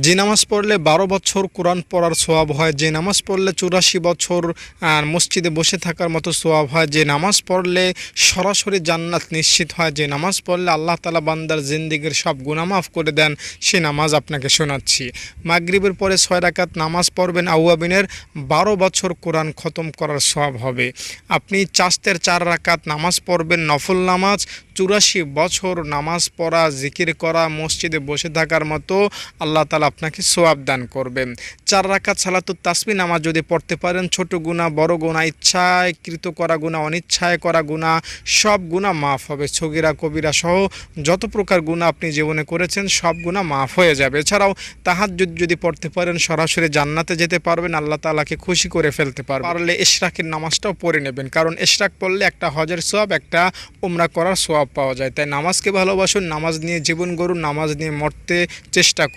যে নামাজ পড়লে ১২ বছর কোরআন পড়ার সোয়াব হয়, যে নামাজ পড়লে ৮৪ বছর মসজিদে বসে থাকার মতো সোয়াব হয়, যে নামাজ পড়লে সরাসরি জান্নাত নিশ্চিত হয়, যে নামাজ পড়লে আল্লাহ তাআলা বান্দার জিন্দেগির সব গুনাহ মাফ করে দেন, সে নামাজ আপনাকে শোনাচ্ছি। মাগরিবের পরে ৬ রাকাত নামাজ পড়বেন, আউয়াবিনের ১২ বছর কোরআন খতম করার সোয়াব হবে। আপনি চাস্তের ৪ রাকাত নামাজ পড়বেন, নফল নামাজ, ৮৪ বছর নামাজ পড়া, জিকির করা, মসজিদে বসে থাকার মতো আল্লাহ তাআলা আপনাকে সোয়াব দান করবেন। ৪ রাকাত সালাতুত তাসবিহ নামাজ যদি পড়তে পারেন, ছোট গুনাহ বড় গুনাহ, ইচ্ছাকৃত করা গুনাহ অনিচ্ছায় করা গুনাহ সব গুনাহ মাফ হবে। সগীরা কবিরা সহ যত প্রকার গুনাহ আপনি জীবনে করেছেন সব গুনাহ মাফ হয়ে যাবে। এছাড়াও তাহাজ্জুদ যদি পড়তে পারেন, সরাসরি জান্নাতে যেতে পারবেন, আল্লাহ তাআলাকে খুশি করে ফেলতে পারবেন। পারলে ইশরাকের নামাজটাও পড়ে নেবেন, কারণ ইশরাক পড়লে একটা হজের সোয়াব, একটা উমরা করার সোয়াব পাওয়া যায়। তাই নামাজকে ভালোবাসুন, নামাজ নিয়ে জীবন গড়ুন, নামাজ নিয়ে মরতে চেষ্টা করুন।